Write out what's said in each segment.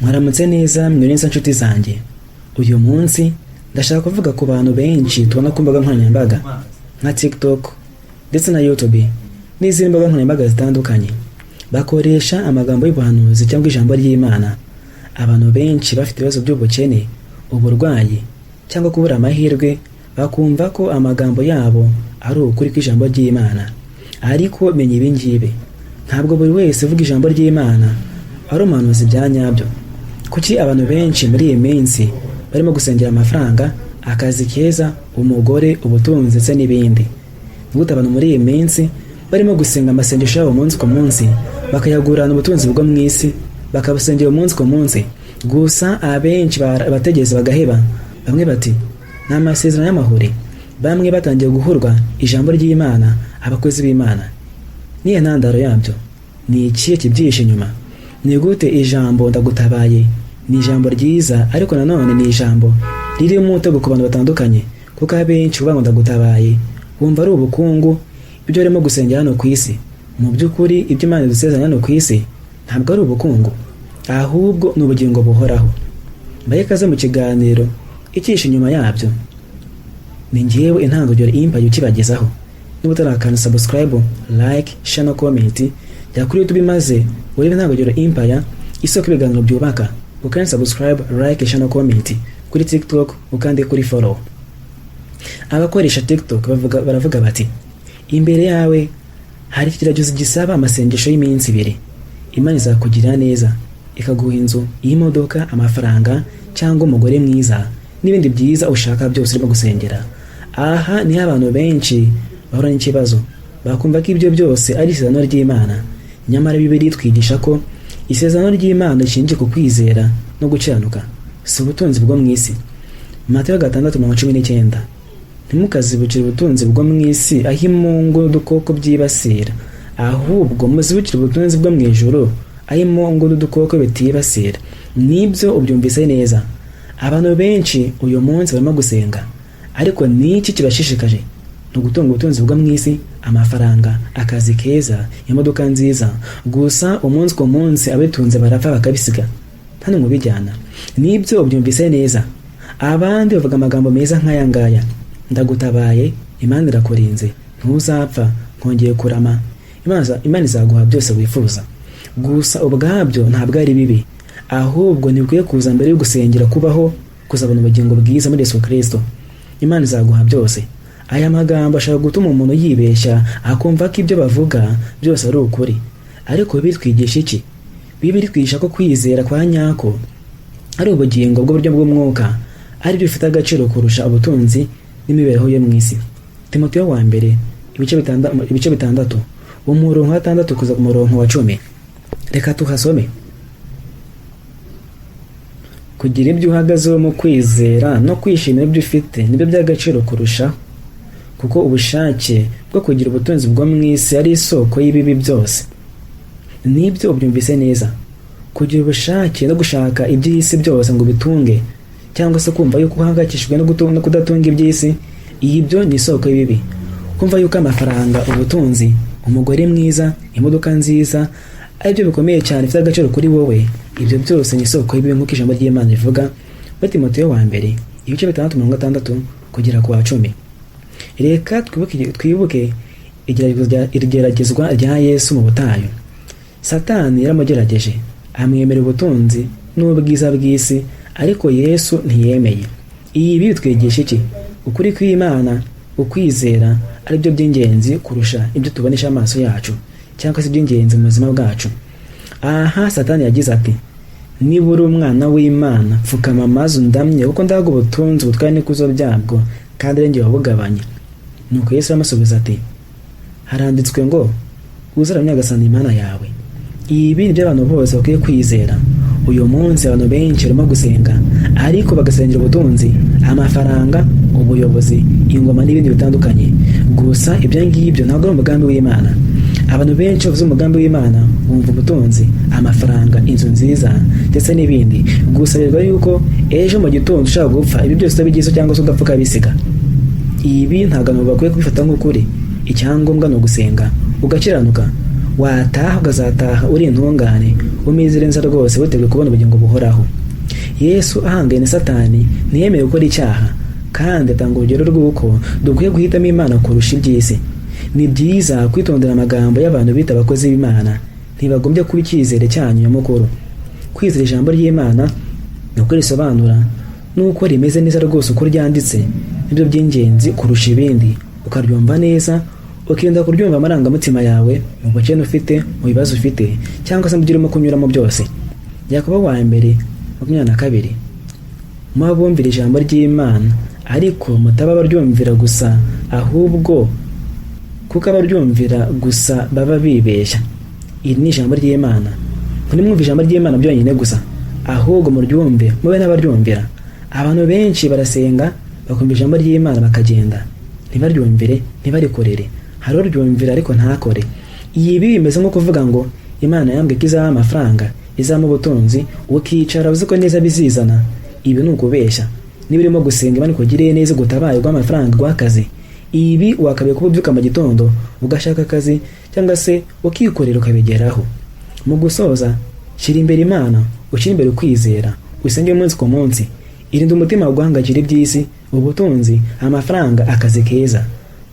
Mwaramutse neza mwiriza nshuti zanjye. Uyu munsi ndashaka kuvuga ku bantu benshi tubona ku mbuga nkoranyambaga nka TikTok ndetse na YouTube n'izindi mbuga nkoranyambaga zitandukanye, bakoresha amagambo y'ubuhanuzi cyangwa ijambo ry'Imana. Abantu benshi bafite ibibazo by'ubukene, uburwayi cyangwa kubura amahirwe, bakumva ko amagambo yabo ari ukuri kw'ijambo ry'Imana. Ariko menya ibi ngibi, ntabwo buri wese uvuga ijambo ry'Imana ari umuhanuzi bya nyabyo. Kuki abantu benshi muri iyi minsi barimo gusengera amafaranga, akazi keza, umugore, ubutunzi ndetse n'ibindi? Nubwo abantu muri iyi minsi barimo gusenga amasengesho yabo umunsi ku munsi, bakayagurana ubutunzi bwo mu isi, bakabusengera umunsi ku munsi, gusa abenshi bategereza bagaheba. Bamwe bati ni amasezerano y'amahuri, bamwe batangiye guhurwa ijambo ry'Imana, abakozi b'Imana. Niye ntandaro yabyo? Ni ikihe kibyihishe inyuma? Ni gute ijambo ndagutabaye ni ijambo ryiza, ariko nanone ni ijambo riri mu mutego ku bantu batandukanye? Kuko abenshi uvuga ngo ndagutabaye bumva ari ubukungu, ibyo barimo gusengera hano ku isi. Mu by'ukuri ibyo Imana idusezeranya hano ku isi ntabwo ari ubukungu, ahubwo ni ubugingo buhoraho. Mbaye ikaze mu kiganiro ikihishe inyuma yabyo. Ni njyewe Intangiriro Empire ukibagezaho. Niba utarakanda subscribe, like, share no comment, jya kuri YouTube maze urebe Intangiriro Empire, isoko ibiganiro byubaka. Ukande subscribe, like, share no comment. Kuri TikTok ukande kuri follow. Abakoresha TikTok baravuga bati imbere yawe hari ikigeragezo gisaba amasengesho y'iminsi 2. Imana izakugirira neza, ikaguha inzu, imodoka, amafaranga cyangwa umugore mwiza n'ibindi byiza ushaka byose urimo gusengera. Aha ni abantu benshi bahura n'ikibazo, bakumva ko ibyo byose ari isezerano ry'Imana. Nyamara Bibiliya twigisha ko isezerano ry'Imana rishingiye ku kwizera no gukiranuka, si ubutunzi bwo mu isi. Matayo 6:19. Ntimukazibukire ubutunzi bwo mu isi, aho imungu n'udukoko byibasira, ahubwo muzibukire ubutunzi bwo mu ijuru, aho imungu n'udukoko bitibasira. Nibyo ubyumvise neza. Abantu benshi uyu munsi barimo gusenga, ariko niki kibashishikaje? Ni ugutunga ubutunzi bwo mu isi, amafaranga, akazi keza, imodoka nziza, gusa umunsi ku munsi abitunze barapfa bakabisiga, nta n'umwe ubijyana. Nibyo ubyumvise neza. Abandi bavuga amagambo meza nk'aya ngaya: ndagutabaye, Imana irakurinze, ntuzapfa, nkongeye kurama, Imana izaguha byose wifuza. Gusa ubwabyo ntabwo ari bibi, ahubwo ntibikwiye kuza mbere yo gusengera kubaho kuzabona ubugingo bwiza muri Yesu Kristo. Imana izaguha byose. Aya magambo ashaka gutuma umuntu yibeshya, akumva ko ibyo bavuga byose ari ukuri. Ariko bitwigisha iki? Bibiliya twigisha ko kwizera kwa nyako ari ubugingo bw'uburyo bw'umwuka, ari byo bifite agaciro kurusha ubutunzi n'imibereho yo mu isi. Timoteyo wa mbere ibice 6 umurongo wa 6 kuza ku murongo wa 10. Reka tuhasome. Kugira ibyo uhagazeho mu kwizera no kwishimira ibyo ufite nibyo by'agaciro kurusha, kuko ubushake bwo kugira ubutunzi bwo mu isi ari isoko y'ibibi byose. Nibyo ubyumvise neza. Kugira ubushake no gushaka iby'isi byose ngo bitunge, cyangwa se kumva yuko uhangayikishijwe no kudatunga iby'isi, ibyo ni isoko y'ibibi. Kumva yuko amafaranga, ubutunzi, umugore mwiza, imodoka nziza ari byo bikomeye cyane bifite agaciro kuri wowe, ibyo byose ni isoko y'ibibi nk'uko ijambo ry'Imana rivuga muri Timoteyo wa mbere ibice 6:6 kugera ku 10. Reka twibuke igeragezwa rya Yesu mu butayu. Satani yaramugerageje, amwemerera ubutunzi n'ubwiza bw'isi, ariko Yesu ntiyemeye. Ibi bitwigisha iki? Ukuri kw'Imana, ukwizera ari byo by'ingenzi kurusha ibyo tubonesha amaso yacu, cyangwa se iby'ingenzi mu buzima bwacu. Aha Satani yagize ati niba uri umwana w'Imana pfukama maze undamye, kuko ndaga ubutunzi butware n'ikuzo byabwo, kandi ari njye wabugabanye. Nuko Yesu aramusubiza ati haranditswe ngo uzaramya Nyagasani Imana yawe. Ibi ni byo abantu bose bakwiye kwizera. Uyu munsi abantu benshi barimo gusenga, ariko bagasengera ubutunzi, amafaranga, ubuyobozi, ingoma n'ibindi bitandukanye. Gusa ibyo ngibyo ntabwo ari umugambi w'Imana. Abantu benshi bavuze umugambi w'Imana bumva ubutunzi, amafaranga, inzu nziza ndetse n'ibindi. Gusa bivuga yuko ejo mu gitondo ushaka gupfa, ibi byose utabigize cyangwa se ugapfa ukabisiga. Ibi ntabwo abantu bakwiye kubifata nk'ukuri. Icyangombwa ni ugusenga, ugakiranuka, wataha ukazataha uri intungane, umizire neza rwose, witeguye kubona ubugingo buhoraho. Yesu ahanganye na Satani ntiyemeye gukora icyaha, kandi atanga urugero rw'uko dukwiye guhitamo Imana kurusha iby'isi. Ni byiza kwitondera amagambo y'abantu bita abakozi b'Imana. Ntibagombye kuba icyizere cyanyu nyamukuru. Kwizera ijambo ry'Imana ni uko risobanura n'uko rimeze neza rwose uko ryanditse, nibyo by'ingenzi kurusha ibindi. Ukaryumva neza, ukirinda kuryumva amarangamutima yawe, mu bukene ufite, mu bibazo ufite, cyangwa se mu byo urimo kunyuramo byose. Yakobo 1:22. Muba bumvira ijambo ry'Imana, ariko mutaba baryumvira gusa, ahubwo kuko abaryumvira gusa baba bibeshya. Iri ni ijambo ry'Imana. Ntimwumve ijambo ry'Imana byonyine gusa, ahubwo muryumve mube n'abaryumvira. Abantu benshi barasenga, bakumva ijambo ry'Imana bakagenda, ntibaryumvire, ntibarikorere. Hari uryumvira ariko ntakore. Ibi bimeze nko kuvuga ngo Imana yambwiye ko izaha amafaranga, izaha ubutunzi, ukicara uzi ko neza bizizana. Ibi ni ukubeshya. Niba urimo gusenga Imana ikugiriye neza, gutabaye rw'amafaranga rw'akazi, ibi wakabaye kuba ubyuka mu gitondo ugashaka akazi, cyangwa se ukikorera ukabigeraho. Mu gusoza, shyira imbere Imana, ushyira imbere ukwizera, usenge umunsi ku munsi. Irinde umutima wo guhangayikira iby'isi, ubutunzi, amafaranga, akazi keza.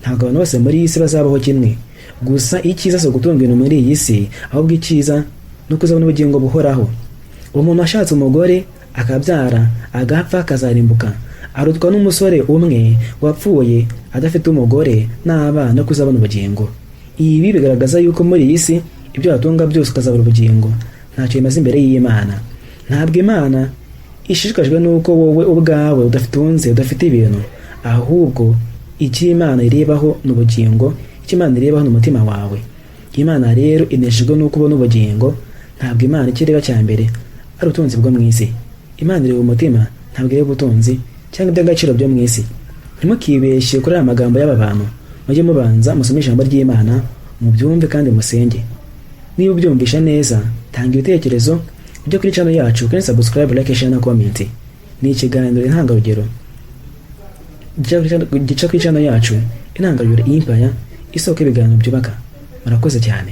Ntabwo abantu bose muri iyi si bazabaho kimwe. Gusa icyiza si ugutunga ibintu muri iyi si, ahubwo icyiza ni ukuzabona ubugingo buhoraho. Umuntu washatse umugore akabyara agapfa akazarimbuka, arutwa n'umusore umwe wapfuye adafite umugore n'abana kuzabona ubugingo. Ibi bigaragaza yuko muri iyi si ibyo watunga byose ukazabura ubugingo ntacyo bimaze imbere y'Imana. Ntabwo Imana ishishikajwe n'uko wowe ubwawe udafitunze, udafite ibintu, ahubwo icyo Imana irebaho ni ubugingo, icyo Imana irebaho ni umutima wawe. Imana rero ineshejwe n'uko ubona ubugingo. Ntabwo Imana ikireba cya mbere ari ubutunzi bwo mu isi. Imana ireba umutima, ntabwo ireba ubutunzi cyangwa iby'agaciro byo mu isi. Ntimukibeshye kuri aya magambo y'aba bantu. Mujye mubanza musome ijambo ry'Imana, mubyumve kandi musenge. Niba ubyumvisha neza, tanga ibitekerezo byo kuri channel yacu, kandi subscribe, like, share na comment. Ni ikiganiro intangarugero gica kuri channel yacu Intangarugero Empire, isoko y'ibiganiro byubaka. Murakoze cyane.